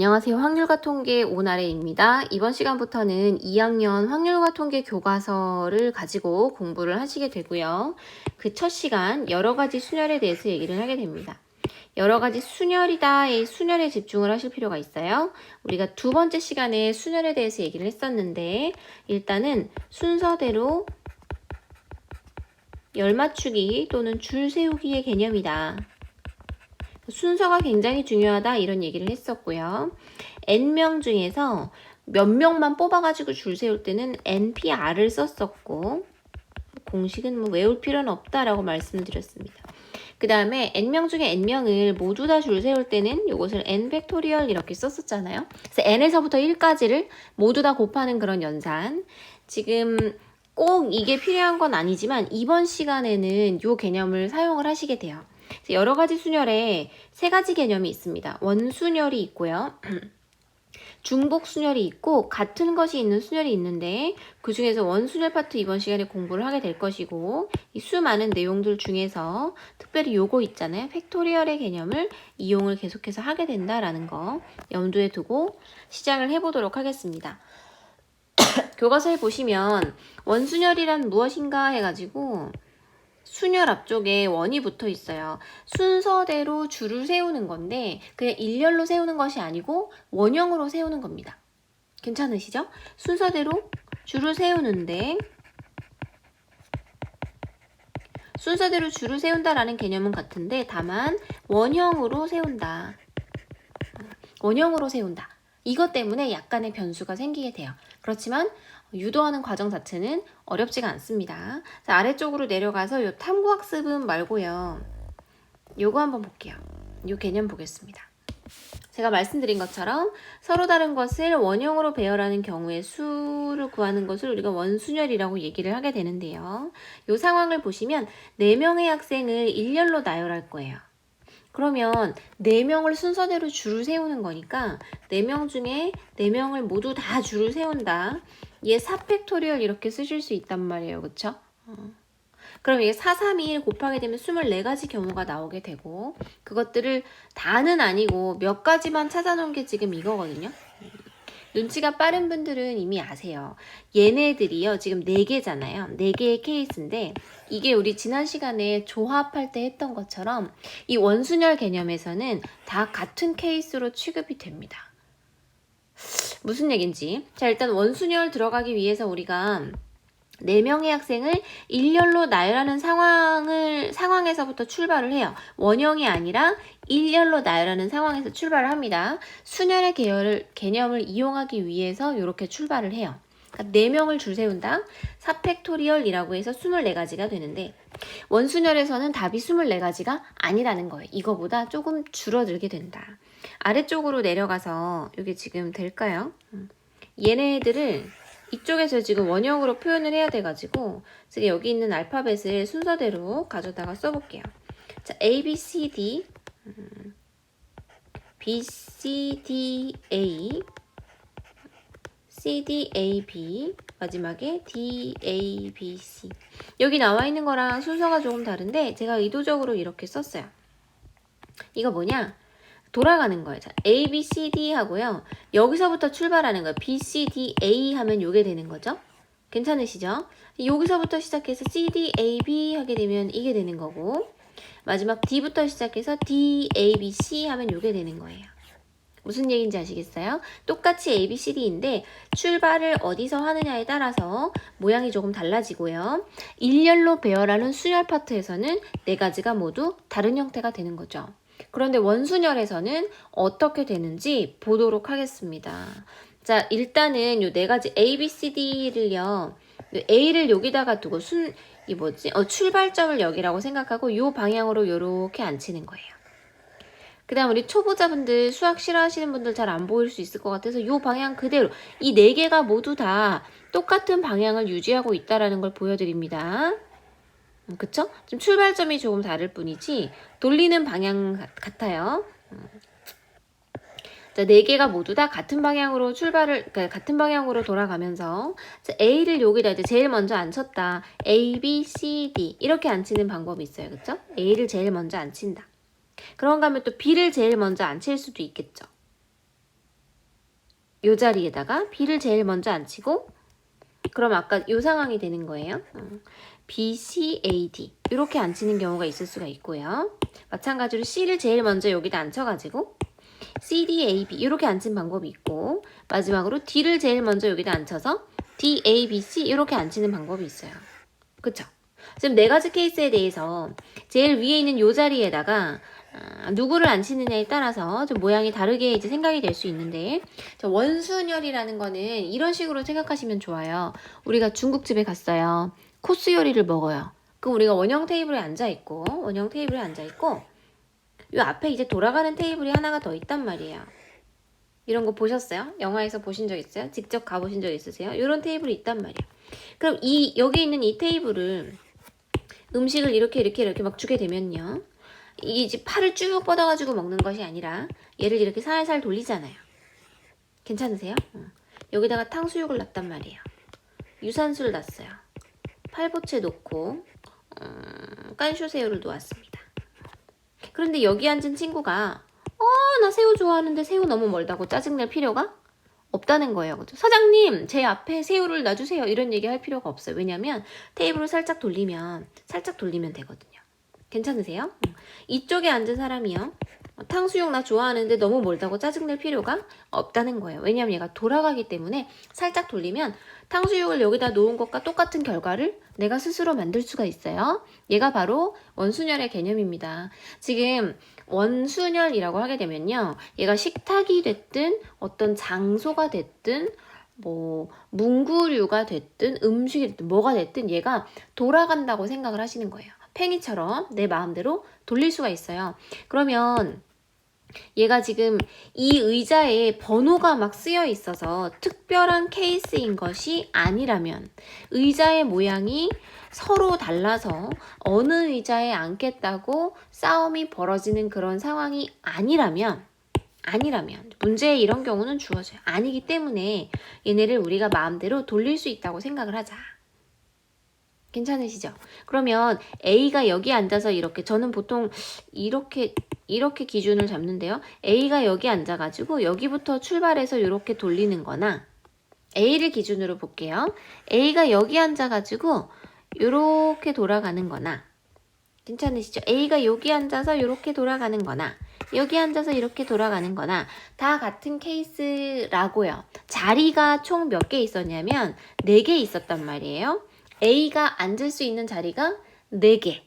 안녕하세요. 확률과 통계 오나래입니다. 이번 시간부터는 2학년 확률과 통계 교과서를 가지고 공부를 하시게 되고요. 그 첫 시간 여러 가지 순열에 대해서 얘기를 하게 됩니다. 여러 가지 순열이다의 순열에 집중을 하실 필요가 있어요. 우리가 두 번째 시간에 순열에 대해서 얘기를 했었는데 일단은 순서대로 열 맞추기 또는 줄 세우기의 개념이다. 순서가 굉장히 중요하다 이런 얘기를 했었고요. N명 중에서 몇 명만 뽑아가지고 줄 세울 때는 NPR을 썼었고 공식은 뭐 외울 필요는 없다라고 말씀드렸습니다. 그 다음에 N명 중에 N명을 모두 다 줄 세울 때는 이것을 N팩토리얼 이렇게 썼었잖아요. 그래서 N에서부터 1까지를 모두 다 곱하는 그런 연산. 지금 꼭 이게 필요한 건 아니지만 이번 시간에는 이 개념을 사용을 하시게 돼요. 여러 가지 순열에 세 가지 개념이 있습니다. 원순열이 있고요. 중복순열이 있고 같은 것이 있는 순열이 있는데 그 중에서 원순열 파트 이번 시간에 공부를 하게 될 것이고 이 수많은 내용들 중에서 특별히 요거 있잖아요. 팩토리얼의 개념을 이용을 계속해서 하게 된다라는 거 염두에 두고 시작을 해보도록 하겠습니다. 교과서에 보시면 원순열이란 무엇인가 해가지고 순열 앞쪽에 원이 붙어 있어요. 순서대로 줄을 세우는 건데 그냥 일렬로 세우는 것이 아니고 원형으로 세우는 겁니다. 괜찮으시죠? 순서대로 줄을 세우는데 순서대로 줄을 세운다라는 개념은 같은데 다만 원형으로 세운다. 원형으로 세운다. 이것 때문에 약간의 변수가 생기게 돼요. 그렇지만 유도하는 과정 자체는 어렵지가 않습니다. 자, 아래쪽으로 내려가서 요 탐구학습은 말고요. 요거 한번 볼게요. 요 개념 보겠습니다. 제가 말씀드린 것처럼 서로 다른 것을 원형으로 배열하는 경우에 수를 구하는 것을 우리가 원순열이라고 얘기를 하게 되는데요. 요 상황을 보시면 4명의 학생을 일렬로 나열할 거예요. 그러면 4명을 순서대로 줄을 세우는 거니까 4명 중에 4명을 모두 다 줄을 세운다. 얘 4팩토리얼 이렇게 쓰실 수 있단 말이에요. 그쵸? 그럼 이게 4, 3, 2, 1 곱하게 되면 24가지 경우가 나오게 되고 그것들을 다는 아니고 몇 가지만 찾아놓은 게 지금 이거거든요. 눈치가 빠른 분들은 이미 아세요. 얘네들이요. 지금 4개잖아요. 4개의 케이스인데 이게 우리 지난 시간에 조합할 때 했던 것처럼 이 원순열 개념에서는 다 같은 케이스로 취급이 됩니다. 무슨 얘긴지. 자, 일단 원순열 들어가기 위해서 우리가 4명의 학생을 일렬로 나열하는 상황에서부터 출발을 해요. 원형이 아니라 일렬로 나열하는 상황에서 출발을 합니다. 순열의 개념을 이용하기 위해서 이렇게 출발을 해요. 그러니까 4명을 줄 세운다. 4팩토리얼이라고 해서 24가지가 되는데 원순열에서는 답이 24가지가 아니라는 거예요. 이거보다 조금 줄어들게 된다. 아래쪽으로 내려가서 이게 지금 될까요? 얘네들을 이쪽에서 지금 원형으로 표현을 해야 돼가지고 제가 여기 있는 알파벳을 순서대로 가져다가 써볼게요. 자, A, B, C, D B, C, D, A C, D, A, B 마지막에 D, A, B, C 여기 나와 있는 거랑 순서가 조금 다른데 제가 의도적으로 이렇게 썼어요. 이거 뭐냐? 돌아가는 거예요. 자, A, B, C, D 하고요. 여기서부터 출발하는 거예요. B, C, D, A 하면 요게 되는 거죠. 괜찮으시죠? 여기서부터 시작해서 C, D, A, B 하게 되면 이게 되는 거고 마지막 D부터 시작해서 D, A, B, C 하면 요게 되는 거예요. 무슨 얘기인지 아시겠어요? 똑같이 A, B, C, D인데 출발을 어디서 하느냐에 따라서 모양이 조금 달라지고요. 일렬로 배열하는 순열 파트에서는 4가지가 모두 다른 형태가 되는 거죠. 그런데 원순열에서는 어떻게 되는지 보도록 하겠습니다. 자, 일단은 요 4가지 A, B, C, D를요. A를 여기다가 두고 출발점을 여기라고 생각하고 요 방향으로 요렇게 앉히는 거예요. 그 다음 우리 초보자분들 수학 싫어하시는 분들 잘 안 보일 수 있을 것 같아서 요 방향 그대로 이 4개가 모두 다 똑같은 방향을 유지하고 있다는 걸 보여드립니다. 그쵸? 좀 출발점이 조금 다를 뿐이지 돌리는 방향 같아요. 자, 4개가 모두 다 같은 방향으로 그러니까 같은 방향으로 돌아가면서 자, A를 여기다 이제 제일 먼저 앉혔다. A, B, C, D 이렇게 앉히는 방법이 있어요. 그쵸? A를 제일 먼저 앉힌다. 그런가 하면 또 B를 제일 먼저 앉힐 수도 있겠죠. 요 자리에다가 b를 제일 먼저 앉히고 그럼 아까 요 상황이 되는 거예요. B, C, A, D 이렇게 앉히는 경우가 있을 수가 있고요. 마찬가지로 C를 제일 먼저 여기다 앉혀가지고 C, D, A, B 이렇게 앉힌 방법이 있고 마지막으로 D를 제일 먼저 여기다 앉혀서 D, A, B, C 이렇게 앉히는 방법이 있어요. 그쵸? 지금 네 가지 케이스에 대해서 제일 위에 있는 요 자리에다가 누구를 앉히느냐에 따라서 좀 모양이 다르게 이제 생각이 될 수 있는데 원순열이라는 거는 이런 식으로 생각하시면 좋아요. 우리가 중국집에 갔어요. 코스 요리를 먹어요. 그럼 우리가 원형 테이블에 앉아있고 요 앞에 이제 돌아가는 테이블이 하나가 더 있단 말이에요. 이런 거 보셨어요? 영화에서 보신 적 있어요? 직접 가보신 적 있으세요? 이런 테이블이 있단 말이에요. 그럼 여기 있는 이 테이블을 음식을 이렇게 막 주게 되면요. 이게 이제 팔을 쭉 뻗어가지고 먹는 것이 아니라 얘를 이렇게 살살 돌리잖아요. 괜찮으세요? 여기다가 탕수육을 놨단 말이에요. 유산슬을 놨어요. 팔보채 놓고 깐쇼새우를 놓았습니다. 그런데 여기 앉은 친구가 나 새우 좋아하는데 새우 너무 멀다고 짜증낼 필요가 없다는 거예요. 그죠? 사장님, 제 앞에 새우를 놔주세요. 이런 얘기 할 필요가 없어요. 왜냐면 테이블을 살짝 돌리면 되거든요. 괜찮으세요? 이쪽에 앉은 사람이요. 탕수육 나 좋아하는데 너무 멀다고 짜증낼 필요가 없다는 거예요. 왜냐면 얘가 돌아가기 때문에 살짝 돌리면 탕수육을 여기다 놓은 것과 똑같은 결과를 내가 스스로 만들 수가 있어요. 얘가 바로 원순열의 개념입니다. 지금 원순열이라고 하게 되면요. 얘가 식탁이 됐든 어떤 장소가 됐든 뭐 문구류가 됐든 음식이 됐든 뭐가 됐든 얘가 돌아간다고 생각을 하시는 거예요. 팽이처럼 내 마음대로 돌릴 수가 있어요. 그러면 얘가 지금 이 의자에 번호가 막 쓰여 있어서 특별한 케이스인 것이 아니라면 의자의 모양이 서로 달라서 어느 의자에 앉겠다고 싸움이 벌어지는 그런 상황이 아니라면 문제에 이런 경우는 주어져요. 아니기 때문에 얘네를 우리가 마음대로 돌릴 수 있다고 생각을 하자. 괜찮으시죠? 그러면 A가 여기 앉아서 이렇게 저는 보통 이렇게 기준을 잡는데요. A가 여기 앉아가지고 여기부터 출발해서 이렇게 돌리는 거나 A를 기준으로 볼게요. A가 여기 앉아가지고 이렇게 돌아가는 거나 괜찮으시죠? A가 여기 앉아서 이렇게 돌아가는 거나 여기 앉아서 이렇게 돌아가는 거나 다 같은 케이스라고요. 자리가 총 몇 개 있었냐면 4개 있었단 말이에요. A가 앉을 수 있는 자리가 4개.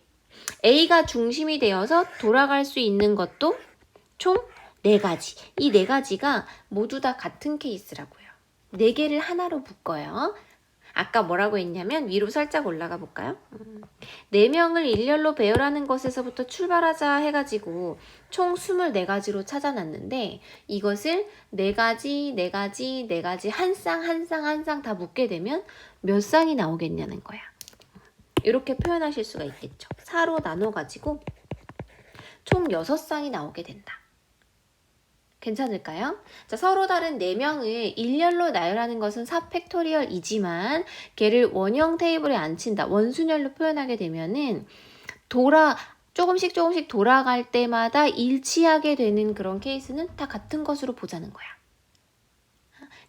A가 중심이 되어서 돌아갈 수 있는 것도 총 4가지. 이 4가지가 모두 다 같은 케이스라고요. 4개를 하나로 묶어요. 아까 뭐라고 했냐면 위로 살짝 올라가 볼까요? 4명을 일렬로 배열하는 것에서부터 출발하자 해가지고 총 24가지로 찾아놨는데 이것을 4가지, 4가지, 4가지 한 쌍 다 묶게 되면 몇 쌍이 나오겠냐는 거야. 이렇게 표현하실 수가 있겠죠. 4로 나눠가지고 총 6쌍이 나오게 된다. 괜찮을까요? 자, 서로 다른 4명을 일렬로 나열하는 것은 4팩토리얼이지만 걔를 원형 테이블에 앉힌다. 원순열로 표현하게 되면은 조금씩 돌아갈 때마다 일치하게 되는 그런 케이스는 다 같은 것으로 보자는 거야.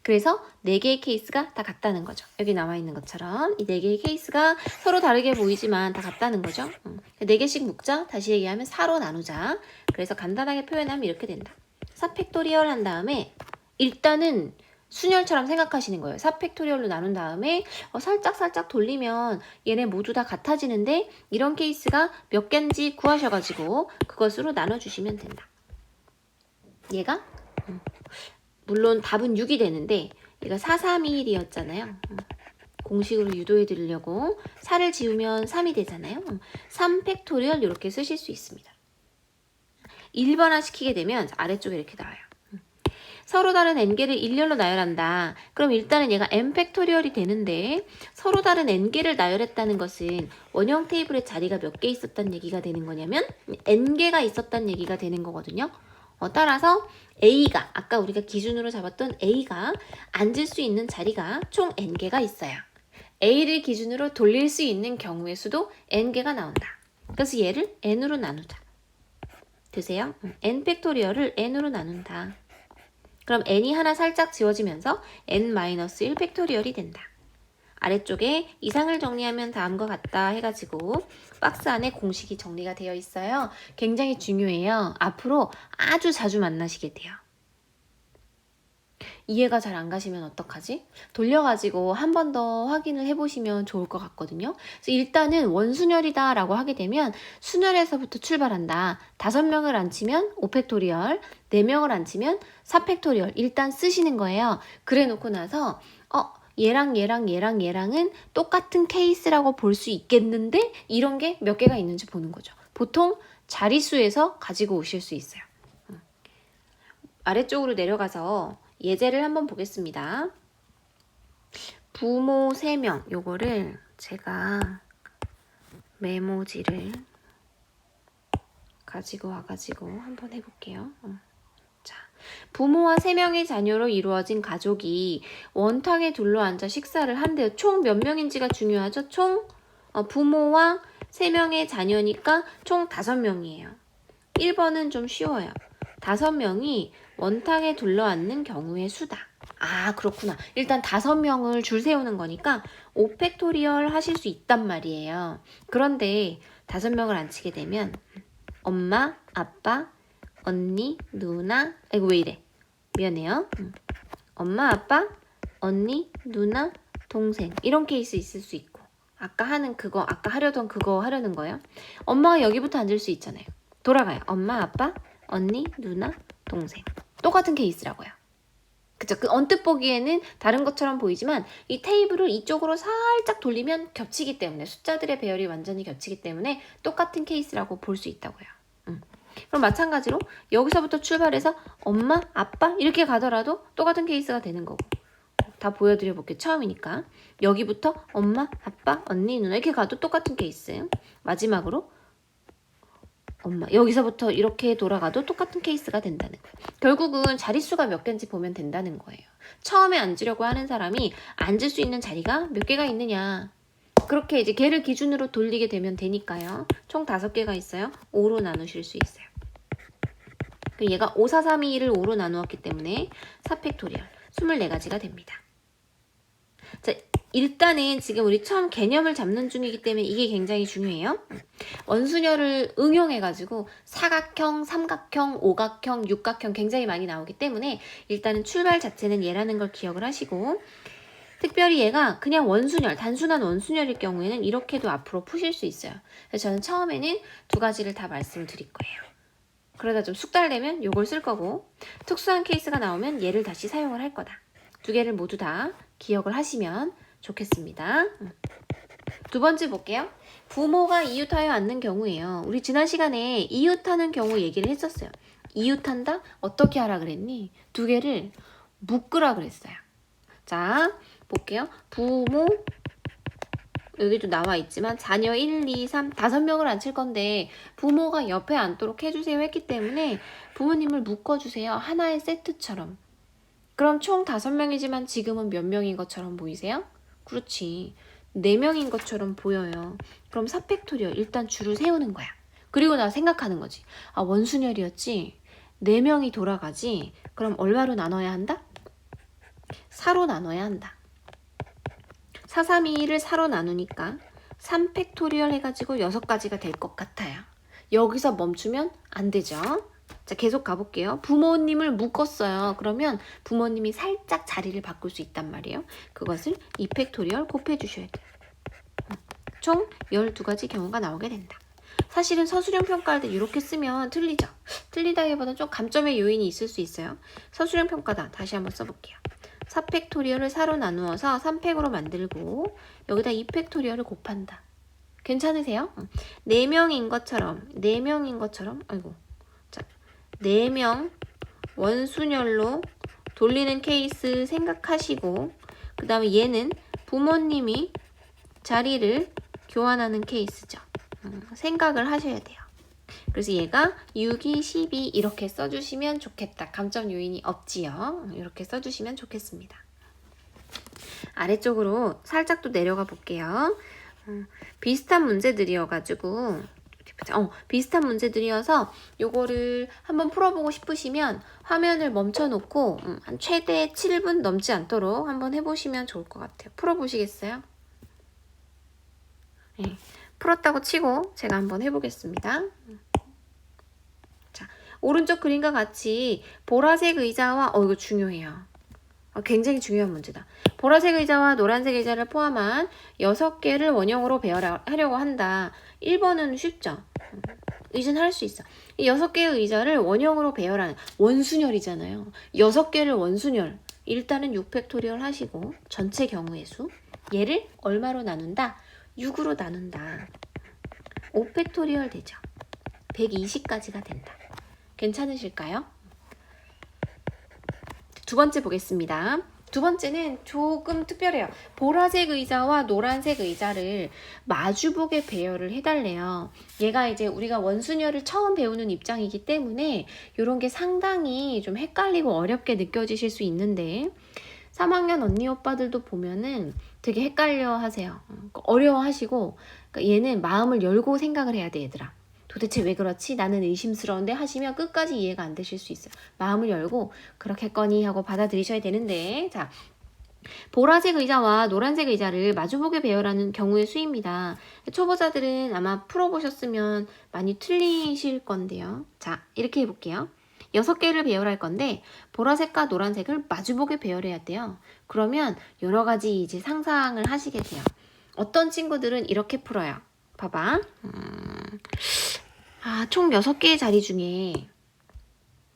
그래서 4개의 케이스가 다 같다는 거죠. 여기 나와 있는 것처럼 이 4개의 케이스가 서로 다르게 보이지만 다 같다는 거죠. 4개씩 묶자. 다시 얘기하면 4로 나누자. 그래서 간단하게 표현하면 이렇게 된다. 4팩토리얼 한 다음에 일단은 순열처럼 생각하시는 거예요. 4팩토리얼로 나눈 다음에 살짝 돌리면 얘네 모두 다 같아지는데 이런 케이스가 몇 개인지 구하셔가지고 그것으로 나눠주시면 된다. 얘가 물론 답은 6이 되는데 얘가 4, 3, 2, 1이었잖아요. 공식으로 유도해 드리려고 4를 지우면 3이 되잖아요. 3팩토리얼 이렇게 쓰실 수 있습니다. 1번화 시키게 되면 아래쪽에 이렇게 나와요. 서로 다른 n개를 일렬로 나열한다. 그럼 일단은 얘가 n팩토리얼이 되는데 서로 다른 n개를 나열했다는 것은 원형 테이블에 자리가 몇 개 있었단 얘기가 되는 거냐면 n개가 있었단 얘기가 되는 거거든요. 따라서 A가 아까 우리가 기준으로 잡았던 A가 앉을 수 있는 자리가 총 n개가 있어요. A를 기준으로 돌릴 수 있는 경우의 수도 n개가 나온다. 그래서 얘를 n으로 나누자. 되세요? n팩토리얼을 n으로 나눈다. 그럼 n이 하나 살짝 지워지면서 n-1 팩토리얼이 된다. 아래쪽에 이상을 정리하면 다음과 같다 해가지고 박스 안에 공식이 정리가 되어 있어요. 굉장히 중요해요. 앞으로 아주 자주 만나시게 돼요. 이해가 잘 안 가시면 어떡하지? 돌려가지고 한 번 더 확인을 해보시면 좋을 것 같거든요. 그래서 일단은 원순열이다 라고 하게 되면 순열에서부터 출발한다. 5명을 안 치면 5팩토리얼, 4명을 안 치면 4팩토리얼 일단 쓰시는 거예요. 그래 놓고 나서 얘랑은 똑같은 케이스라고 볼 수 있겠는데 이런 게 몇 개가 있는지 보는 거죠. 보통 자릿수에서 가지고 오실 수 있어요. 아래쪽으로 내려가서 예제를 한번 보겠습니다. 부모 3명 요거를 제가 메모지를 가지고 와가지고 한번 해볼게요. 자, 부모와 3명의 자녀로 이루어진 가족이 원탁에 둘러앉아 식사를 한대요. 총 몇 명인지가 중요하죠. 총 부모와 3명의 자녀니까 총 5명이에요. 1번은 좀 쉬워요. 5명이 원탁에 둘러앉는 경우의 수다. 아, 그렇구나. 일단 5명을 줄 세우는 거니까 5팩토리얼 하실 수 있단 말이에요. 그런데 5명을 안 치게 되면 엄마, 아빠, 언니, 누나, 아이고 왜 이래? 미안해요. 엄마, 아빠, 언니, 누나, 동생 이런 케이스 있을 수 있고 아까 하려던 그거 하려는 거예요. 엄마가 여기부터 앉을 수 있잖아요. 돌아가요. 엄마, 아빠, 언니, 누나, 동생 똑같은 케이스라고요. 그쵸? 그 언뜻 보기에는 다른 것처럼 보이지만 이 테이블을 이쪽으로 살짝 돌리면 겹치기 때문에 숫자들의 배열이 완전히 겹치기 때문에 똑같은 케이스라고 볼 수 있다고요. 그럼 마찬가지로 여기서부터 출발해서 엄마, 아빠 이렇게 가더라도 똑같은 케이스가 되는 거고 다 보여드려 볼게요. 처음이니까 여기부터 엄마, 아빠, 언니, 누나 이렇게 가도 똑같은 케이스. 마지막으로 엄마 여기서부터 이렇게 돌아가도 똑같은 케이스가 된다는 거예요. 결국은 자릿수가 몇 개인지 보면 된다는 거예요. 처음에 앉으려고 하는 사람이 앉을 수 있는 자리가 몇 개가 있느냐 그렇게 이제 걔를 기준으로 돌리게 되면 되니까요. 총 5개가 있어요. 5로 나누실 수 있어요. 얘가 5, 4, 3, 2, 1을 5로 나누었기 때문에 4팩토리얼 24가지가 됩니다. 자, 일단은 지금 우리 처음 개념을 잡는 중이기 때문에 이게 굉장히 중요해요. 원순열을 응용해가지고 사각형, 삼각형, 오각형, 육각형 굉장히 많이 나오기 때문에 일단은 출발 자체는 얘라는 걸 기억을 하시고 특별히 얘가 그냥 원순열, 단순한 원순열일 경우에는 이렇게도 앞으로 푸실 수 있어요. 그래서 저는 처음에는 2가지를 다 말씀을 드릴 거예요. 그러다 좀 숙달되면 요걸 쓸 거고 특수한 케이스가 나오면 얘를 다시 사용을 할 거다. 2개를 모두 다 기억을 하시면 좋겠습니다. 2번째 볼게요. 부모가 이웃하여 앉는 경우예요. 우리 지난 시간에 이웃하는 경우 얘기를 했었어요. 이웃한다? 어떻게 하라 그랬니? 2개를 묶으라 그랬어요. 자, 볼게요. 부모 여기도 나와 있지만 자녀 1, 2, 3, 5명을 앉힐 건데 부모가 옆에 앉도록 해주세요 했기 때문에 부모님을 묶어주세요. 하나의 세트처럼. 그럼 총 5명이지만 지금은 몇 명인 것처럼 보이세요? 그렇지. 4명인 것처럼 보여요. 그럼 4팩토리얼 일단 줄을 세우는 거야. 그리고 나 생각하는 거지. 아, 원순열이었지? 4명이 돌아가지? 그럼 얼마로 나눠야 한다? 4로 나눠야 한다. 4, 3, 2, 1을 4로 나누니까 3팩토리얼 해가지고 6가지가 될 것 같아요. 여기서 멈추면 안 되죠. 자, 계속 가볼게요. 부모님을 묶었어요. 그러면 부모님이 살짝 자리를 바꿀 수 있단 말이에요. 그것을 2팩토리얼 곱해주셔야 돼요. 총 12가지 경우가 나오게 된다. 사실은 서술형 평가할 때 이렇게 쓰면 틀리죠. 틀리다기보다는 좀 감점의 요인이 있을 수 있어요. 서술형 평가다. 다시 한번 써볼게요. 4팩토리얼을 4로 나누어서 3팩으로 만들고 여기다 2팩토리얼을 곱한다. 괜찮으세요? 4명인 것처럼 아이고. 자, 4명 원순열로 돌리는 케이스 생각하시고 그 다음에 얘는 부모님이 자리를 교환하는 케이스죠. 생각을 하셔야 돼요. 그래서 얘가 6, 2, 12 이렇게 써주시면 좋겠다. 감점 요인이 없지요. 이렇게 써주시면 좋겠습니다. 아래쪽으로 살짝 또 내려가 볼게요. 비슷한 문제들이어가지고 이렇게 비슷한 문제들이어서 요거를 한번 풀어보고 싶으시면 화면을 멈춰놓고 한 최대 7분 넘지 않도록 한번 해보시면 좋을 것 같아요. 풀어보시겠어요? 네, 풀었다고 치고 제가 한번 해보겠습니다. 자, 오른쪽 그림과 같이 보라색 의자와 이거 중요해요. 굉장히 중요한 문제다. 보라색 의자와 노란색 의자를 포함한 6개를 원형으로 배열하려고 한다. 1번은 쉽죠? 의자는 할 수 있어. 이 6개의 의자를 원형으로 배열하는 원순열이잖아요. 6개를 원순열. 일단은 6팩토리얼 하시고 전체 경우의 수. 얘를 얼마로 나눈다? 6으로 나눈다. 5팩토리얼 되죠. 120까지가 된다. 괜찮으실까요? 두 번째 보겠습니다. 두 번째는 조금 특별해요. 보라색 의자와 노란색 의자를 마주보게 배열을 해달래요. 얘가 이제 우리가 원순열을 처음 배우는 입장이기 때문에 이런 게 상당히 좀 헷갈리고 어렵게 느껴지실 수 있는데 3학년 언니 오빠들도 보면은 되게 헷갈려 하세요. 어려워하시고 얘는 마음을 열고 생각을 해야 돼, 얘들아. 도대체 왜 그렇지? 나는 의심스러운데 하시면 끝까지 이해가 안 되실 수 있어요. 마음을 열고 그렇겠거니 하고 받아들이셔야 되는데, 자, 보라색 의자와 노란색 의자를 마주보게 배열하는 경우의 수입니다. 초보자들은 아마 풀어보셨으면 많이 틀리실 건데요. 자, 이렇게 해볼게요. 6개를 배열할 건데 보라색과 노란색을 마주보게 배열해야 돼요. 그러면 여러 가지 이제 상상을 하시게 돼요. 어떤 친구들은 이렇게 풀어요. 봐봐. 총 6개의 자리 중에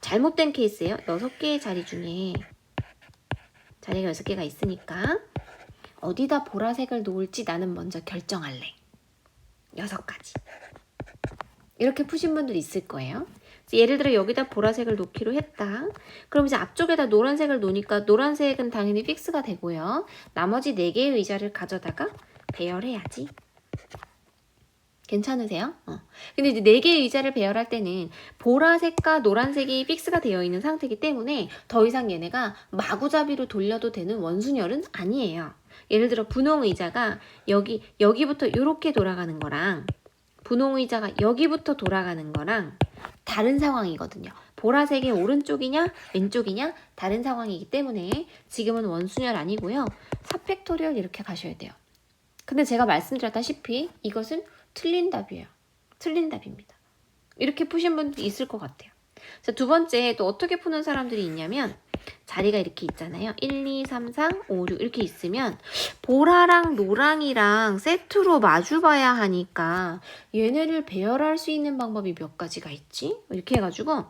잘못된 케이스예요. 6개의 자리 중에 자리가 6개가 있으니까 어디다 보라색을 놓을지 나는 먼저 결정할래. 6가지. 이렇게 푸신 분들 있을 거예요. 예를 들어 여기다 보라색을 놓기로 했다. 그럼 이제 앞쪽에다 노란색을 놓으니까 노란색은 당연히 픽스가 되고요. 나머지 4개의 의자를 가져다가 배열해야지. 괜찮으세요? 근데 이제 4개의 의자를 배열할 때는 보라색과 노란색이 픽스가 되어 있는 상태이기 때문에 더 이상 얘네가 마구잡이로 돌려도 되는 원순열은 아니에요. 예를 들어 분홍 의자가 여기부터 이렇게 돌아가는 거랑 분홍 의자가 여기부터 돌아가는 거랑 다른 상황이거든요. 보라색의 오른쪽이냐 왼쪽이냐 다른 상황이기 때문에 지금은 원순열 아니고요. 4팩토리얼 이렇게 가셔야 돼요. 근데 제가 말씀드렸다시피 이것은 틀린 답이에요. 틀린 답입니다. 이렇게 푸신 분도 있을 것 같아요. 자, 두 번째 또 어떻게 푸는 사람들이 있냐면 자리가 이렇게 있잖아요. 1, 2, 3, 4, 5, 6 이렇게 있으면 보라랑 노랑이랑 세트로 마주봐야 하니까 얘네를 배열할 수 있는 방법이 몇 가지가 있지? 이렇게 해가지고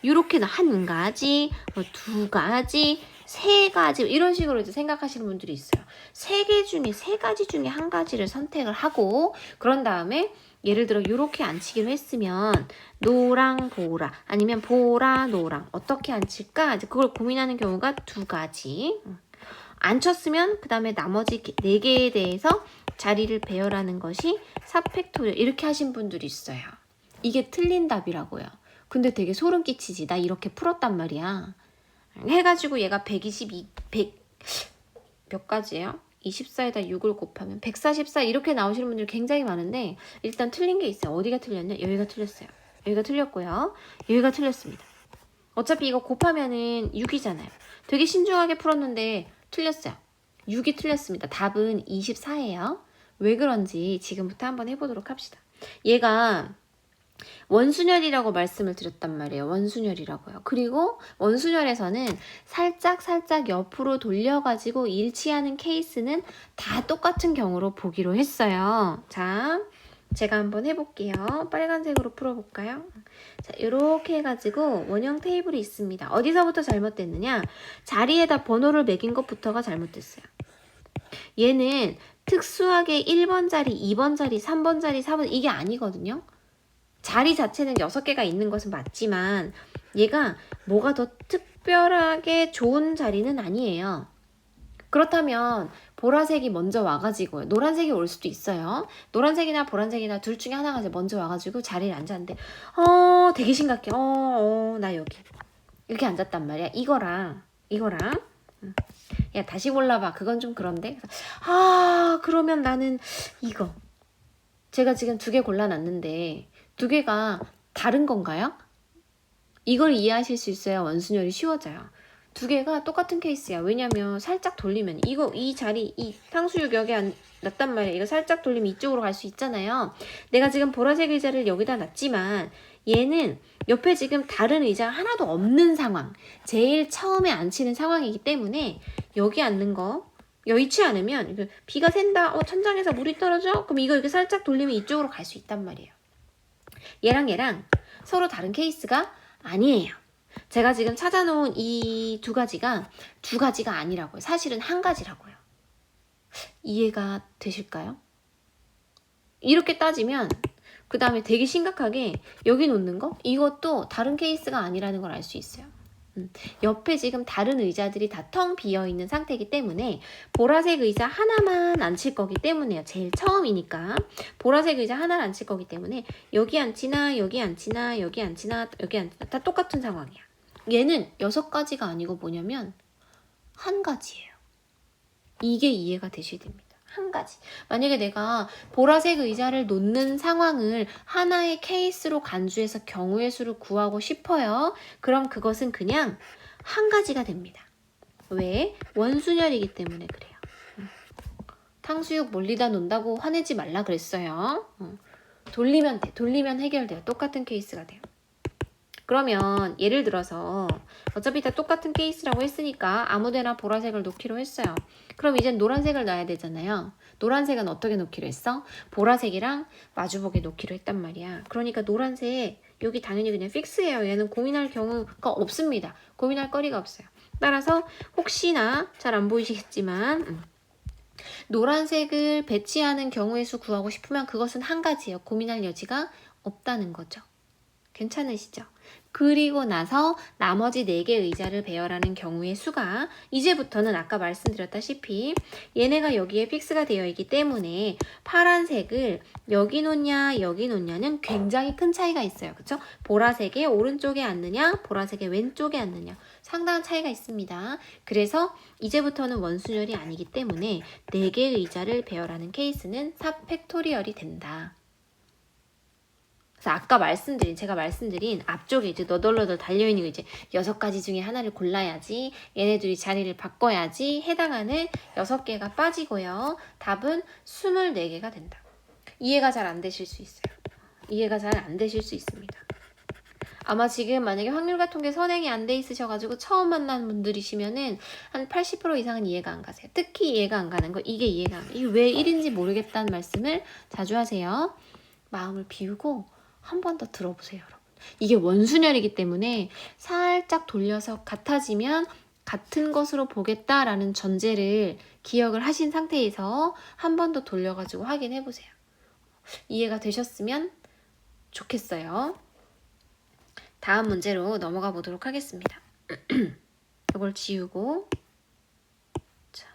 이렇게 한 가지, 2가지, 3가지 이런 식으로 이제 생각하시는 분들이 있어요. 3가지 중에 1가지를 선택을 하고 그런 다음에 예를 들어 이렇게 앉히기로 했으면 노랑 보라 아니면 보라 노랑 어떻게 앉힐까? 이제 그걸 고민하는 경우가 2가지. 앉혔으면 그 다음에 나머지 4개에 대해서 자리를 배열하는 것이 4팩토리얼 이렇게 하신 분들이 있어요. 이게 틀린 답이라고요. 근데 되게 소름 끼치지. 나 이렇게 풀었단 말이야. 해가지고 얘가 100몇 가지예요? 24에다 6을 곱하면 144 이렇게 나오시는 분들 굉장히 많은데 일단 틀린 게 있어요. 어디가 틀렸냐? 여기가 틀렸어요. 여기가 틀렸고요. 여기가 틀렸습니다. 어차피 이거 곱하면은 6이잖아요. 되게 신중하게 풀었는데 틀렸어요. 6이 틀렸습니다. 답은 24예요. 왜 그런지 지금부터 한번 해보도록 합시다. 얘가 원순열이라고 말씀을 드렸단 말이에요. 원순열이라고요. 그리고 원순열에서는 살짝 옆으로 돌려가지고 일치하는 케이스는 다 똑같은 경우로 보기로 했어요. 자, 제가 한번 해볼게요. 빨간색으로 풀어볼까요? 자, 이렇게 해가지고 원형 테이블이 있습니다. 어디서부터 잘못됐느냐? 자리에다 번호를 매긴 것부터가 잘못됐어요. 얘는 특수하게 1번 자리, 2번 자리, 3번 자리, 4번 이게 아니거든요. 자리 자체는 6개가 있는 것은 맞지만 얘가 뭐가 더 특별하게 좋은 자리는 아니에요. 그렇다면 보라색이 먼저 와가지고 노란색이 올 수도 있어요. 노란색이나 보라색이나 둘 중에 하나가 먼저 와가지고 자리를 앉았는데 되게 심각해. 나 여기 이렇게 앉았단 말이야. 이거랑 야 다시 골라봐. 그건 좀 그런데 그러면 나는 이거 제가 지금 2개 골라놨는데 두 개가 다른 건가요? 이걸 이해하실 수 있어야 원순열이 쉬워져요. 두 개가 똑같은 케이스야. 왜냐면 살짝 돌리면 이 자리 이 탕수육 여기 놨단 말이야. 이거 살짝 돌리면 이쪽으로 갈 수 있잖아요. 내가 지금 보라색 의자를 여기다 놨지만 얘는 옆에 지금 다른 의자 하나도 없는 상황, 제일 처음에 앉히는 상황이기 때문에 여기 앉는 거 여의치 않으면 비가 샌다, 천장에서 물이 떨어져? 그럼 이거 이렇게 살짝 돌리면 이쪽으로 갈 수 있단 말이에요. 얘랑 서로 다른 케이스가 아니에요. 제가 지금 찾아놓은 이 두 가지가 아니라고요. 사실은 한 가지라고요. 이해가 되실까요? 이렇게 따지면 그 다음에 되게 심각하게 여기 놓는 거? 이것도 다른 케이스가 아니라는 걸 알 수 있어요. 옆에 지금 다른 의자들이 다 텅 비어있는 상태이기 때문에 보라색 의자 하나만 앉힐 거기 때문에요. 제일 처음이니까 보라색 의자 하나를 앉힐 거기 때문에 여기 앉히나 여기 앉히나 여기 앉히나 여기 앉히나 다 똑같은 상황이야. 얘는 6가지가 아니고 뭐냐면 한 가지예요. 이게 이해가 되셔야 됩니다. 한 가지. 만약에 내가 보라색 의자를 놓는 상황을 하나의 케이스로 간주해서 경우의 수를 구하고 싶어요. 그럼 그것은 그냥 한 가지가 됩니다. 왜? 원순열이기 때문에 그래요. 탕수육 몰리다 논다고 화내지 말라 그랬어요. 돌리면 돼. 돌리면 해결돼요. 똑같은 케이스가 돼요. 그러면 예를 들어서 어차피 다 똑같은 케이스라고 했으니까 아무데나 보라색을 놓기로 했어요. 그럼 이젠 노란색을 놔야 되잖아요. 노란색은 어떻게 놓기로 했어? 보라색이랑 마주보게 놓기로 했단 말이야. 그러니까 노란색 여기 당연히 그냥 픽스예요. 얘는 고민할 경우가 없습니다. 고민할 거리가 없어요. 따라서 혹시나 잘 안 보이시겠지만 노란색을 배치하는 경우의 수 구하고 싶으면 그것은 한 가지예요. 고민할 여지가 없다는 거죠. 괜찮으시죠? 그리고 나서 나머지 4개 의자를 배열하는 경우의 수가 이제부터는 아까 말씀드렸다시피 얘네가 여기에 픽스가 되어 있기 때문에 파란색을 여기 놓냐 여기 놓냐는 굉장히 큰 차이가 있어요. 그쵸? 보라색의 오른쪽에 앉느냐 보라색의 왼쪽에 앉느냐 상당한 차이가 있습니다. 그래서 이제부터는 원순열이 아니기 때문에 4개의 의자를 배열하는 케이스는 4팩토리얼이 된다. 그래서 아까 제가 말씀드린 앞쪽에 이제 너덜너덜 달려있는 거 이제 6가지 중에 하나를 골라야지, 얘네들이 자리를 바꿔야지 해당하는 6개가 빠지고요. 답은 24개가 된다. 이해가 잘 안 되실 수 있어요. 이해가 잘 안 되실 수 있습니다. 아마 지금 만약에 확률과 통계 선행이 안 돼 있으셔가지고 처음 만난 분들이시면은 한 80% 이상은 이해가 안 가세요. 특히 이해가 안 가는 거, 이게 이해가 안 가요. 이게 왜 1인지 모르겠다는 말씀을 자주 하세요. 마음을 비우고 한 번 더 들어보세요, 여러분. 이게 원순열이기 때문에 살짝 돌려서 같아지면 같은 것으로 보겠다라는 전제를 기억을 하신 상태에서 한 번 더 돌려가지고 확인해보세요. 이해가 되셨으면 좋겠어요. 다음 문제로 넘어가 보도록 하겠습니다. 이걸 지우고 자,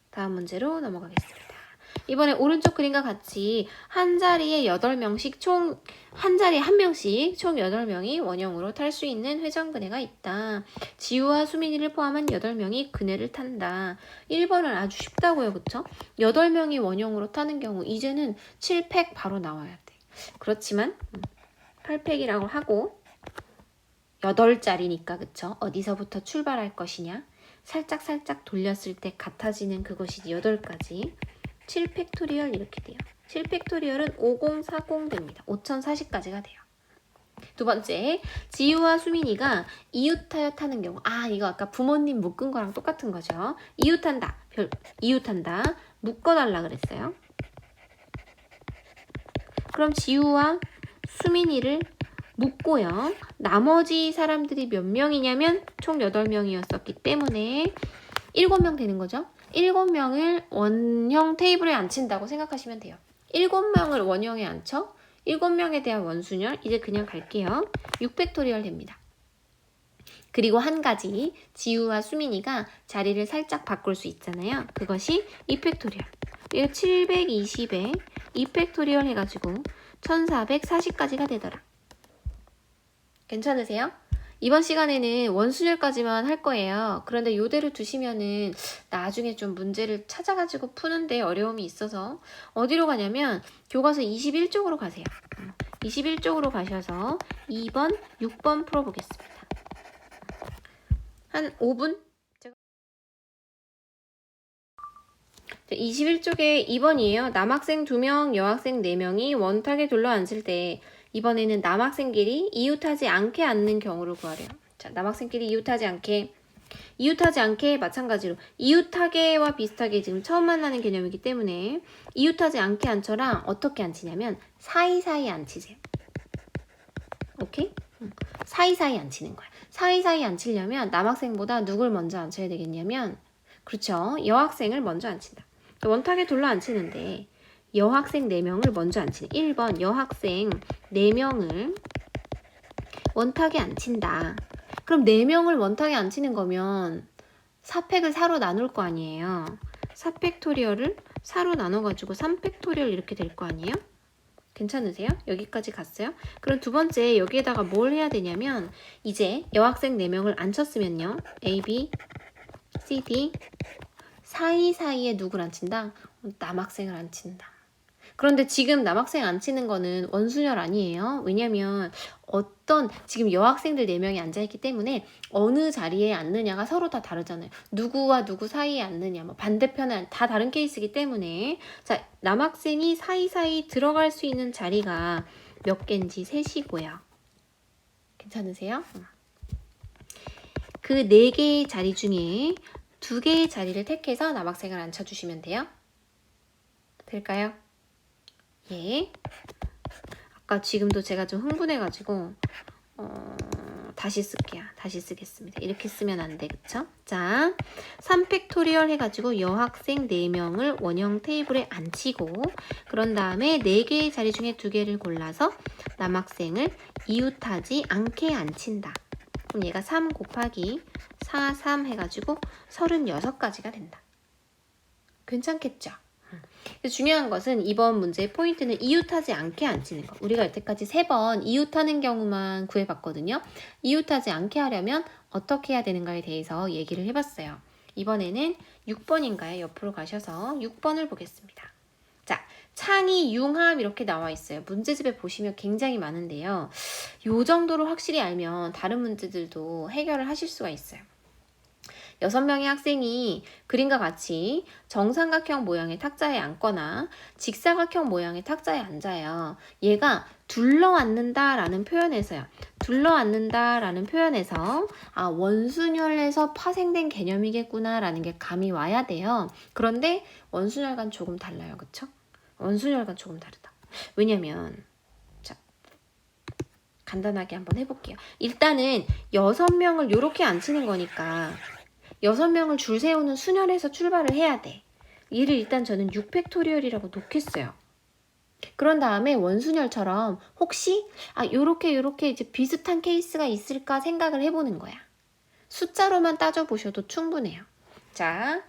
다음 문제로 넘어가겠습니다. 이번에 오른쪽 그림과 같이 한 자리에 8명씩 한 자리에 한 명씩 총 8명이 원형으로 탈 수 있는 회전그네가 있다. 지우와 수민이를 포함한 8명이 그네를 탄다. 1번은 아주 쉽다고요. 그쵸? 8명이 원형으로 타는 경우 이제는 7팩 바로 나와야 돼. 그렇지만 8팩이라고 하고 8자리니까 그쵸? 어디서부터 출발할 것이냐? 살짝 돌렸을 때 같아지는 그것이 8가지. 7팩토리얼 이렇게 돼요. 7팩토리얼은 5040 됩니다. 5040까지가 돼요. 두 번째, 지우와 수민이가 이웃하여 타는 경우. 이거 아까 부모님 묶은 거랑 똑같은 거죠. 이웃한다. 이웃한다. 묶어달라 그랬어요. 그럼 지우와 수민이를 묶고요. 나머지 사람들이 몇 명이냐면 총 8명이었었기 때문에 7명 되는 거죠. 7명을 원형 테이블에 앉힌다고 생각하시면 돼요. 7명을 원형에 앉혀 7명에 대한 원순열 이제 그냥 갈게요. 6팩토리얼 됩니다. 그리고 한 가지 지우와 수민이가 자리를 살짝 바꿀 수 있잖아요. 그것이 2팩토리얼. 이거 720에 2팩토리얼 해가지고 1440까지가 되더라. 괜찮으세요? 이번 시간에는 원순열까지만 할 거예요. 그런데 이대로 두시면은 나중에 좀 문제를 찾아가지고 푸는데 어려움이 있어서 어디로 가냐면 교과서 21쪽으로 가세요. 21쪽으로 가셔서 2번, 6번 풀어보겠습니다. 한 5분? 21쪽에 2번이에요. 남학생 2명, 여학생 4명이 원탁에 둘러앉을 때 이번에는 남학생끼리 이웃하지 않게 앉는 경우를 구하래요. 자, 남학생끼리 이웃하지 않게 마찬가지로 이웃하게와 비슷하게 지금 처음 만나는 개념이기 때문에 이웃하지 않게 앉혀랑 어떻게 앉히냐면 사이사이 앉히세요. 오케이? 사이사이 앉히는 거야. 사이사이 앉히려면 남학생보다 누굴 먼저 앉혀야 되겠냐면 그렇죠. 여학생을 먼저 앉힌다. 원탁에 둘러 앉히는데 여학생 4명을 먼저 앉히는 1번 여학생 4명을 원탁에 앉힌다. 그럼 4명을 원탁에 앉히는 거면 4팩을 4로 나눌 거 아니에요. 4팩토리얼을 4로 나눠가지고 3팩토리얼 이렇게 될 거 아니에요? 괜찮으세요? 여기까지 갔어요? 그럼 두 번째 여기에다가 뭘 해야 되냐면 이제 여학생 4명을 앉혔으면요. A, B, C, D 사이사이에 누굴 앉힌다? 남학생을 앉힌다. 그런데 지금 남학생 앉히는 거는 원순열 아니에요. 왜냐면 지금 여학생들 4명이 앉아있기 때문에 어느 자리에 앉느냐가 서로 다 다르잖아요. 누구와 누구 사이에 앉느냐, 뭐 반대편은 다 다른 케이스이기 때문에 자, 남학생이 사이사이 들어갈 수 있는 자리가 몇 개인지 셋이고요. 괜찮으세요? 그 4개의 자리 중에 2개의 자리를 택해서 남학생을 앉혀주시면 돼요. 될까요? 예. 아까 지금도 제가 좀 흥분해가지고 다시 쓸게요. 다시 쓰겠습니다. 이렇게 쓰면 안 돼, 그쵸? 자, 3팩토리얼 해가지고 여학생 4명을 원형 테이블에 앉히고 그런 다음에 4개의 자리 중에 2개를 골라서 남학생을 이웃하지 않게 앉힌다. 그럼 얘가 3 곱하기 4, 3 해가지고 36가지가 된다. 괜찮겠죠? 중요한 것은 이번 문제의 포인트는 이웃하지 않게 앉히는 거. 우리가 여태까지 3번 이웃하는 경우만 구해봤거든요. 이웃하지 않게 하려면 어떻게 해야 되는가에 대해서 얘기를 해봤어요. 이번에는 6번인가요? 옆으로 가셔서 6번을 보겠습니다. 자, 창의, 융합 이렇게 나와 있어요. 문제집에 보시면 굉장히 많은데요. 요 정도로 확실히 알면 다른 문제들도 해결을 하실 수가 있어요. 6명의 학생이 그림과 같이 정삼각형 모양의 탁자에 앉거나 직사각형 모양의 탁자에 앉아요. 얘가 둘러앉는다라는 표현에서요. 둘러앉는다라는 표현에서 원순열에서 파생된 개념이겠구나라는 게 감이 와야 돼요. 그런데 원순열과는 조금 달라요. 그쵸? 원순열과는 조금 다르다. 왜냐면 자, 간단하게 한번 해볼게요. 일단은 6명을 이렇게 앉히는 거니까 6명을 줄 세우는 순열에서 출발을 해야 돼. 얘를 일단 저는 6팩토리얼이라고 놓겠어요. 그런 다음에 원순열처럼 혹시 요렇게 이제 비슷한 케이스가 있을까 생각을 해보는 거야. 숫자로만 따져보셔도 충분해요. 자,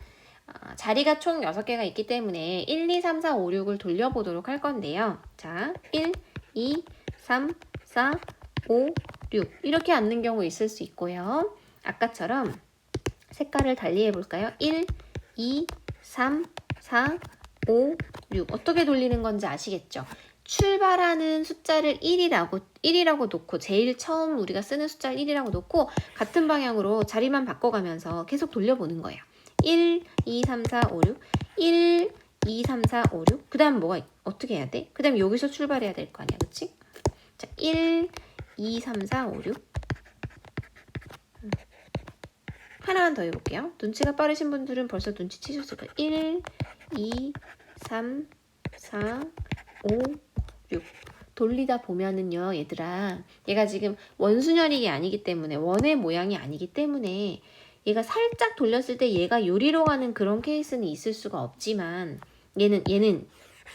자리가 총 6개가 있기 때문에 1, 2, 3, 4, 5, 6을 돌려보도록 할 건데요. 자, 1, 2, 3, 4, 5, 6 이렇게 앉는 경우 있을 수 있고요. 아까처럼 색깔을 달리 해볼까요? 1, 2, 3, 4, 5, 6 어떻게 돌리는 건지 아시겠죠? 출발하는 숫자를 1이라고 놓고 제일 처음 우리가 쓰는 숫자를 1이라고 놓고 같은 방향으로 자리만 바꿔가면서 계속 돌려보는 거예요. 1, 2, 3, 4, 5, 6 1, 2, 3, 4, 5, 6 그 다음 어떻게 해야 돼? 그 다음 여기서 출발해야 될 거 아니야, 그치? 자, 1, 2, 3, 4, 5, 6 하나만 더 해볼게요. 눈치가 빠르신 분들은 벌써 눈치채셨을 거예요. 1, 2, 3, 4, 5, 6 돌리다 보면은요, 얘들아 얘가 지금 원순열이 아니기 때문에 원의 모양이 아니기 때문에 얘가 살짝 돌렸을 때 얘가 요리로 가는 그런 케이스는 있을 수가 없지만 얘는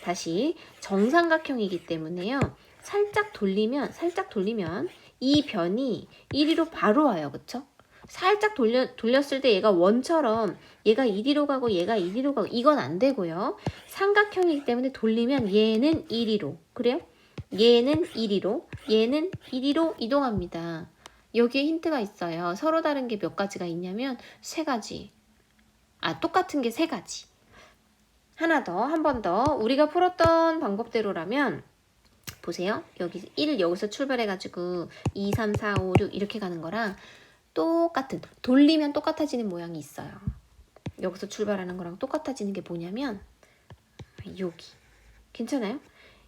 다시 정삼각형이기 때문에요. 살짝 돌리면 이 변이 1위로 바로 와요. 그쵸? 살짝 돌렸을 때 얘가 원처럼 얘가 1위로 가고 얘가 1위로 가고 이건 안 되고요. 삼각형이기 때문에 돌리면 얘는 1위로 그래요? 얘는 1위로 얘는 1위로 이동합니다. 여기에 힌트가 있어요. 서로 다른 게 몇 가지가 있냐면 3가지. 똑같은 게 3가지. 하나 더, 한 번 더. 우리가 풀었던 방법대로라면 보세요. 여기 1 여기서 출발해가지고 2, 3, 4, 5, 6 이렇게 가는 거랑 똑같은, 돌리면 똑같아지는 모양이 있어요. 여기서 출발하는 거랑 똑같아지는 게 뭐냐면 여기. 괜찮아요?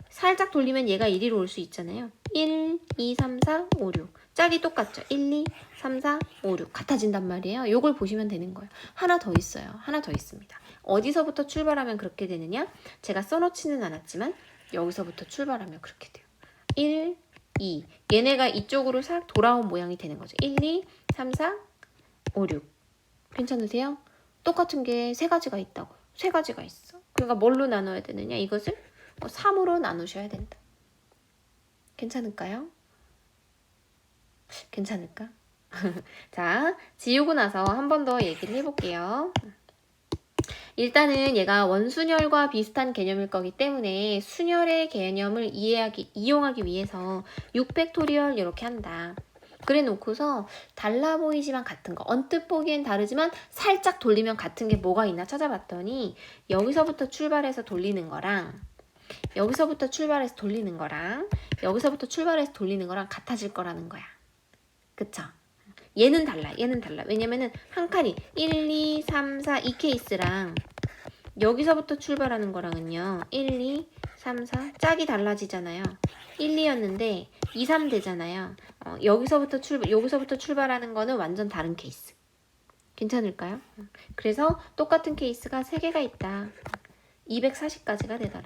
살짝 돌리면 얘가 이리로 올 수 있잖아요. 1, 2, 3, 4, 5, 6. 짝이 똑같죠? 1, 2, 3, 4, 5, 6. 같아진단 말이에요. 요걸 보시면 되는 거예요. 하나 더 있어요. 하나 더 있습니다. 어디서부터 출발하면 그렇게 되느냐? 제가 써놓지는 않았지만 여기서부터 출발하면 그렇게 돼요. 1, 2. 얘네가 이쪽으로 싹 돌아온 모양이 되는 거죠. 1, 2, 3, 4, 5, 6. 괜찮으세요? 똑같은 게 3가지가 있다고요. 3가지가 있어. 그러니까 뭘로 나눠야 되느냐? 이것을 3으로 나누셔야 된다. 괜찮을까요? 괜찮을까? 자, 지우고 나서 한 번 더 얘기를 해볼게요. 일단은 얘가 원순열과 비슷한 개념일 거기 때문에 순열의 개념을 이용하기 위해서 6팩토리얼 이렇게 한다. 그래 놓고서 달라 보이지만 같은 거, 언뜻 보기엔 다르지만 살짝 돌리면 같은 게 뭐가 있나 찾아봤더니 여기서부터 출발해서 돌리는 거랑 여기서부터 출발해서 돌리는 거랑 여기서부터 출발해서 돌리는 거랑 같아질 거라는 거야. 그쵸? 얘는 달라. 왜냐면은 한 칸이 1, 2, 3, 4 이 케이스랑 여기서부터 출발하는 거랑은요. 1, 2, 3, 4 짝이 달라지잖아요. 1, 2였는데 2, 3 되잖아요. 여기서부터 출발하는 거는 완전 다른 케이스. 괜찮을까요? 그래서 똑같은 케이스가 3개가 있다. 240까지가 되더라.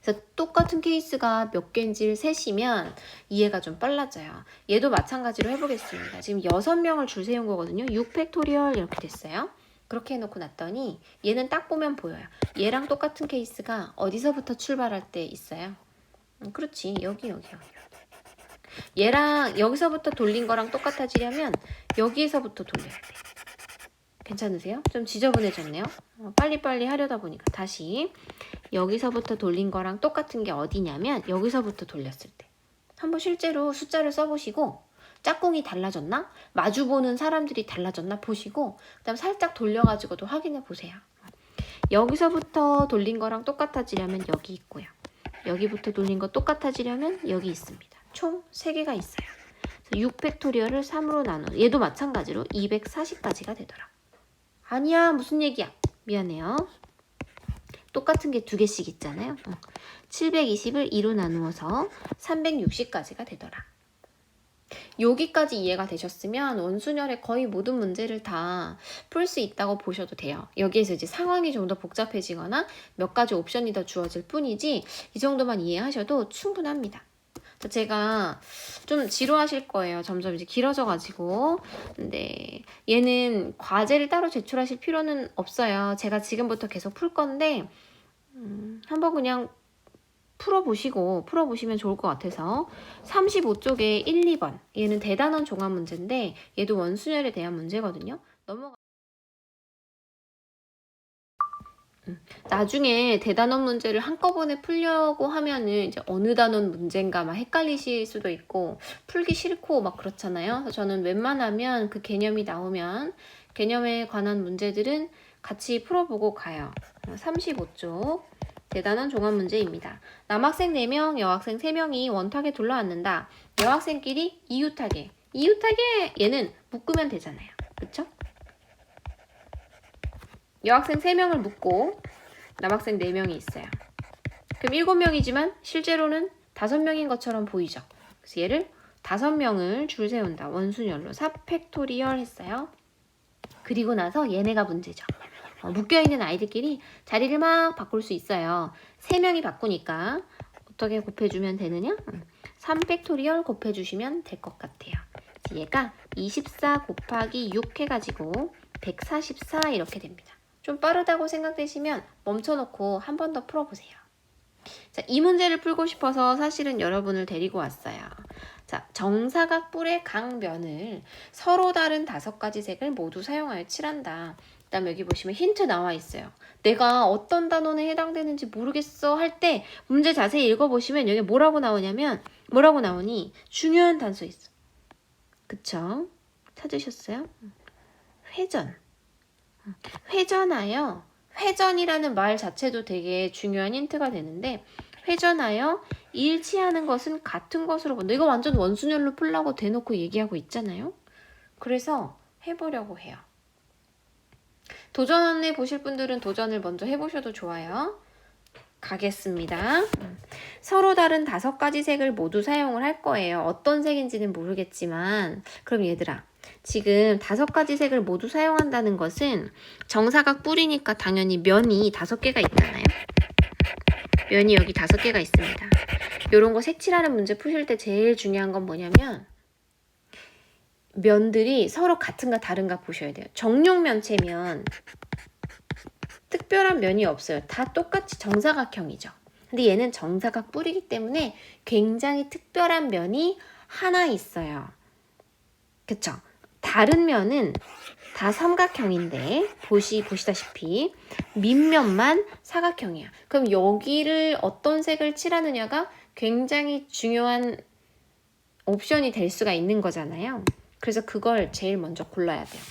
그래서 똑같은 케이스가 몇 개인지를 세시면 이해가 좀 빨라져요. 얘도 마찬가지로 해보겠습니다. 지금 6명을 줄 세운 거거든요. 6팩토리얼 이렇게 됐어요. 그렇게 해놓고 났더니 얘는 딱 보면 보여요. 얘랑 똑같은 케이스가 어디서부터 출발할 때 있어요? 그렇지. 여기. 얘랑 여기서부터 돌린 거랑 똑같아지려면 여기에서부터 돌려야 돼. 괜찮으세요? 좀 지저분해졌네요. 빨리빨리 하려다 보니까 다시 여기서부터 돌린 거랑 똑같은 게 어디냐면 여기서부터 돌렸을 때 한번 실제로 숫자를 써보시고 짝꿍이 달라졌나? 마주보는 사람들이 달라졌나 보시고 그 다음 살짝 돌려가지고도 확인해 보세요. 여기서부터 돌린 거랑 똑같아지려면 여기 있고요. 여기부터 돌린 거 똑같아지려면 여기 있습니다. 총 3개가 있어요. 6팩토리얼을 3으로 나눠 얘도 마찬가지로 240까지가 되더라. 아니야 무슨 얘기야. 미안해요. 똑같은 게 2개씩 있잖아요. 720을 2로 나누어서 360까지가 되더라. 여기까지 이해가 되셨으면 원순열의 거의 모든 문제를 다 풀 수 있다고 보셔도 돼요. 여기에서 이제 상황이 좀 더 복잡해지거나 몇 가지 옵션이 더 주어질 뿐이지 이 정도만 이해하셔도 충분합니다. 제가 좀 지루하실 거예요. 점점 이제 길어져가지고. 근데 얘는 과제를 따로 제출하실 필요는 없어요. 제가 지금부터 계속 풀 건데 한번 그냥 풀어보시면 좋을 것 같아서 35쪽에 1, 2번 얘는 대단원 종합 문제인데 얘도 원순열에 대한 문제거든요. 나중에 대단원 문제를 한꺼번에 풀려고 하면은 이제 어느 단원 문제인가 막 헷갈리실 수도 있고 풀기 싫고 막 그렇잖아요. 그래서 저는 웬만하면 그 개념이 나오면 개념에 관한 문제들은 같이 풀어보고 가요. 35쪽 대단원 종합 문제입니다. 남학생 4명, 여학생 3명이 원탁에 둘러앉는다. 여학생끼리 이웃하게 얘는 묶으면 되잖아요. 그쵸? 여학생 3명을 묶고 남학생 4명이 있어요. 그럼 7명이지만 실제로는 5명인 것처럼 보이죠. 그래서 얘를 5명을 줄 세운다. 원순열로 4팩토리얼 했어요. 그리고 나서 얘네가 문제죠. 묶여있는 아이들끼리 자리를 막 바꿀 수 있어요. 3명이 바꾸니까 어떻게 곱해주면 되느냐? 3팩토리얼 곱해주시면 될 것 같아요. 얘가 24 곱하기 6 해가지고 144 이렇게 됩니다. 좀 빠르다고 생각되시면 멈춰놓고 한 번 더 풀어보세요. 자, 이 문제를 풀고 싶어서 사실은 여러분을 데리고 왔어요. 자, 정사각 뿔의 각면을 서로 다른 5가지 색을 모두 사용하여 칠한다. 그 다음 여기 보시면 힌트 나와 있어요. 내가 어떤 단원에 해당되는지 모르겠어 할 때 문제 자세히 읽어보시면 여기 뭐라고 나오냐면 뭐라고 나오니 중요한 단서 있어. 그쵸? 찾으셨어요? 회전. 회전하여. 회전이라는 말 자체도 되게 중요한 힌트가 되는데 회전하여 일치하는 것은 같은 것으로 본다. 이거 완전 원순열로 풀라고 대놓고 얘기하고 있잖아요. 그래서 해보려고 해요. 도전해 보실 분들은 도전을 먼저 해보셔도 좋아요. 가겠습니다. 서로 다른 5가지 색을 모두 사용을 할 거예요. 어떤 색인지는 모르겠지만 그럼 얘들아 지금 5가지 색을 모두 사용한다는 것은 정사각 뿌리니까 당연히 면이 5개가 있잖아요. 면이 여기 5개가 있습니다. 이런 거 색칠하는 문제 푸실 때 제일 중요한 건 뭐냐면 면들이 서로 같은가 다른가 보셔야 돼요. 정육 면체면 특별한 면이 없어요. 다 똑같이 정사각형이죠. 근데 얘는 정사각 뿌리기 때문에 굉장히 특별한 면이 하나 있어요. 그쵸? 다른 면은 다 삼각형인데 보시다시피 밑면만 사각형이야. 그럼 여기를 어떤 색을 칠하느냐가 굉장히 중요한 옵션이 될 수가 있는 거잖아요. 그래서 그걸 제일 먼저 골라야 돼요.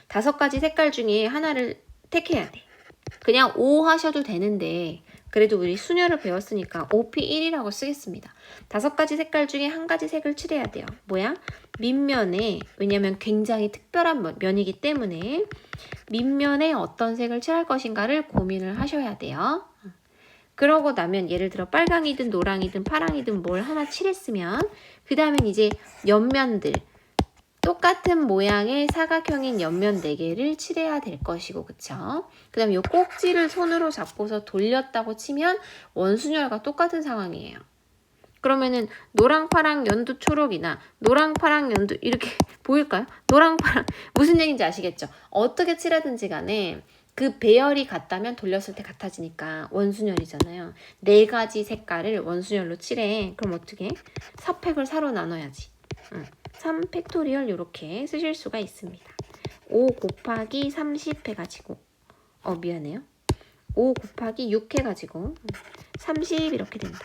5가지 색깔 중에 하나를 택해야 돼. 그냥 O 하셔도 되는데 그래도 우리 순열을 배웠으니까 OP1이라고 쓰겠습니다. 5가지 색깔 중에 한 가지 색을 칠해야 돼요. 뭐야? 밑면에, 왜냐면 굉장히 특별한 면이기 때문에 밑면에 어떤 색을 칠할 것인가를 고민을 하셔야 돼요. 그러고 나면 예를 들어 빨강이든 노랑이든 파랑이든 뭘 하나 칠했으면 그 다음엔 이제 옆면들 똑같은 모양의 사각형인 옆면 4개를 칠해야 될 것이고 그쵸? 그 다음에 이 꼭지를 손으로 잡고서 돌렸다고 치면 원순열과 똑같은 상황이에요. 그러면은 노랑, 파랑, 연두, 초록이나 노랑, 파랑, 연두 이렇게 보일까요? 노랑, 파랑 무슨 얘기인지 아시겠죠? 어떻게 칠하든지 간에 그 배열이 같다면 돌렸을 때 같아지니까 원순열이잖아요. 4가지 색깔을 원순열로 칠해. 그럼 어떻게? 사팩을 사로 나눠야지. 3팩토리얼 이렇게 쓰실 수가 있습니다. 5 곱하기 30 해가지고 미안해요. 5 곱하기 6 해가지고 30 이렇게 된다.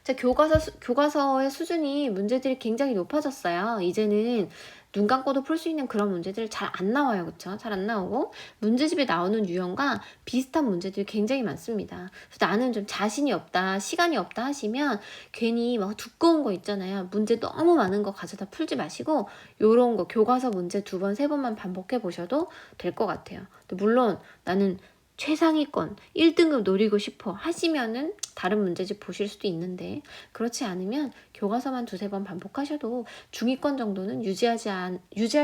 자, 교과서의 수준이 문제들이 굉장히 높아졌어요. 이제는 눈 감고도 풀 수 있는 그런 문제들 잘 안 나와요. 그쵸? 잘 안 나오고 문제집에 나오는 유형과 비슷한 문제들이 굉장히 많습니다. 그래서 나는 좀 자신이 없다, 시간이 없다 하시면 괜히 막 두꺼운 거 있잖아요. 문제 너무 많은 거 가져다 풀지 마시고 요런 거 교과서 문제 2번, 3번만 반복해 보셔도 될 것 같아요. 물론 나는 최상위권 1등급 노리고 싶어 하시면은 다른 문제집 보실 수도 있는데 그렇지 않으면 교과서만 2-3번 반복하셔도 중위권 정도는 유지할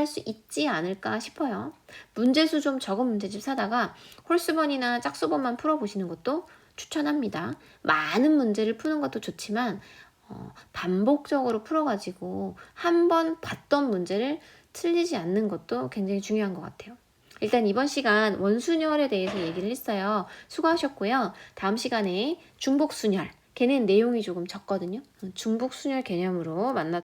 수 있지 않을까 싶어요. 문제수 좀 적은 문제집 사다가 홀수번이나 짝수번만 풀어보시는 것도 추천합니다. 많은 문제를 푸는 것도 좋지만 반복적으로 풀어가지고 한 번 봤던 문제를 틀리지 않는 것도 굉장히 중요한 것 같아요. 일단 이번 시간 원순열에 대해서 얘기를 했어요. 수고하셨고요. 다음 시간에 중복순열, 걔는 내용이 조금 적거든요. 중복순열 개념으로 만나